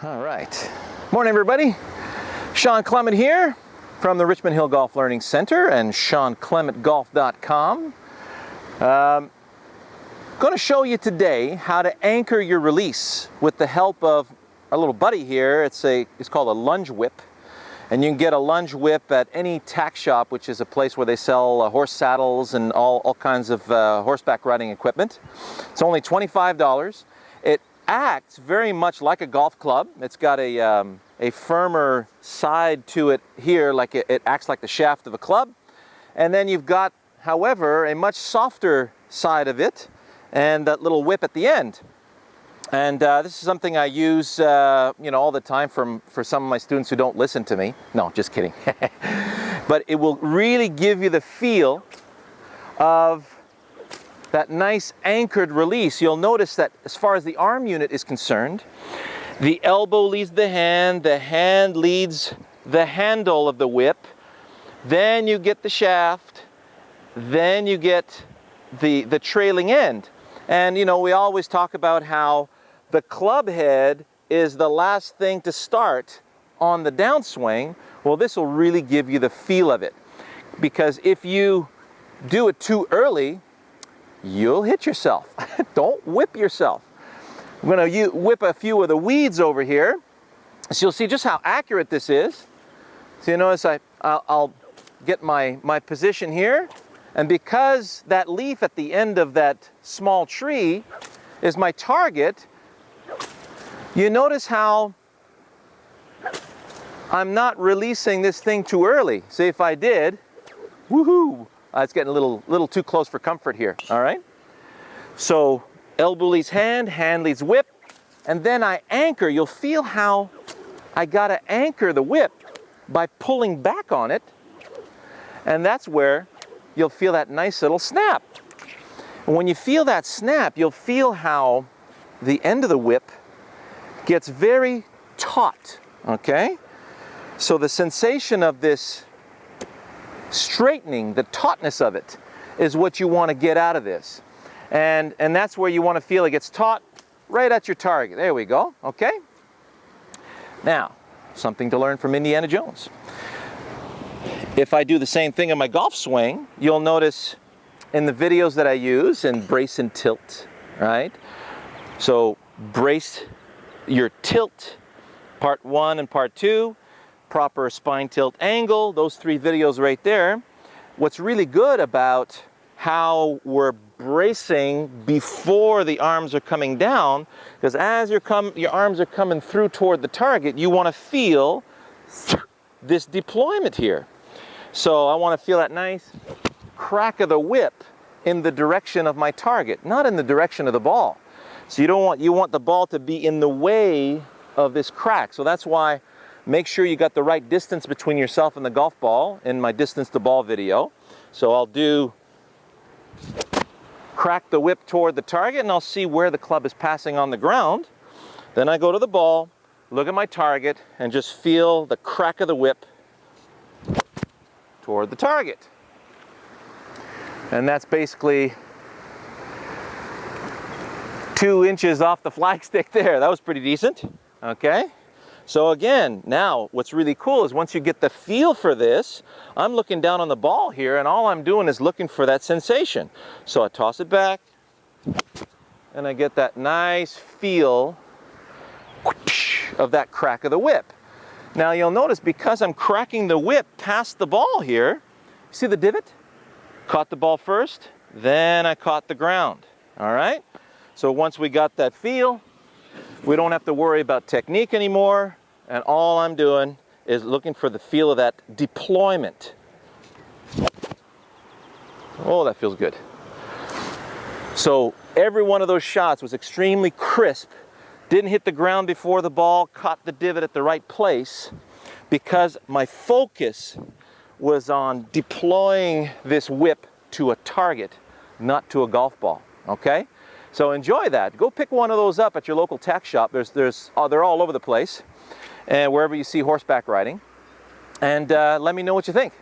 All right. Morning, everybody. Shawn Clement here from the Richmond Hill Golf Learning Center and ShawnClementGolf.com. Going to show you today how to anchor your release with the help of our little buddy here. It's called a Lunge Whip. And you can get a Lunge Whip at any tack shop, which is a place where they sell horse saddles and all kinds of horseback riding equipment. It's only $25. It acts very much like a golf club. It's got a firmer side to it here, like it acts like the shaft of a club. And then you've got, however, a much softer side of it and that little whip at the end. And this is something I use, all the time for some of my students who don't listen to me. No, just kidding. But it will really give you the feel of that nice anchored release. You'll notice that as far as the arm unit is concerned, the elbow leads the hand leads the handle of the whip, then you get the shaft, then you get the trailing end. And we always talk about how the club head is the last thing to start on the downswing. Well, this will really give you the feel of it, because if you do it too early, you'll hit yourself. Don't whip yourself. I'm going to whip a few of the weeds over here, so you'll see just how accurate this is. So you notice I'll get my position here, and because that leaf at the end of that small tree is my target, you notice how I'm not releasing this thing too early. See, if I did, woohoo, it's getting a little too close for comfort here, all right? So elbow leads hand, hand leads whip, and then I anchor. You'll feel how I gotta anchor the whip by pulling back on it, and that's where you'll feel that nice little snap. And when you feel that snap, you'll feel how the end of the whip gets very taut, okay? So the sensation of this straightening, the tautness of it, is what you want to get out of this. And that's where you want to feel it gets taut, right at your target. There we go, okay? Now, something to learn from Indiana Jones. If I do the same thing in my golf swing, you'll notice in the videos that I use, in brace and tilt, right? So brace your tilt, part 1 and part 2, proper spine tilt angle, those 3 videos right there. What's really good about how we're bracing before the arms are coming down, because as your arms are coming through toward the target, you want to feel this deployment here. So I want to feel that nice crack of the whip in the direction of my target, not in the direction of the ball. So you want the ball to be in the way of this crack. So that's why make sure you got the right distance between yourself and the golf ball in my distance to ball video. So I'll do crack the whip toward the target, and I'll see where the club is passing on the ground. Then I go to the ball, look at my target, and just feel the crack of the whip toward the target. And that's basically 2 inches off the flagstick there. That was pretty decent, okay? So again, now what's really cool is once you get the feel for this, I'm looking down on the ball here, and all I'm doing is looking for that sensation. So I toss it back, and I get that nice feel of that crack of the whip. Now you'll notice, because I'm cracking the whip past the ball here, see the divot? Caught the ball first, then I caught the ground, all right? So once we got that feel, we don't have to worry about technique anymore, and all I'm doing is looking for the feel of that deployment. Oh, that feels good. So every one of those shots was extremely crisp, didn't hit the ground before the ball, caught the divot at the right place, because my focus was on deploying this whip to a target, not to a golf ball, okay? So enjoy that. Go pick one of those up at your local tack shop. They're all over the place, and wherever you see horseback riding. And let me know what you think.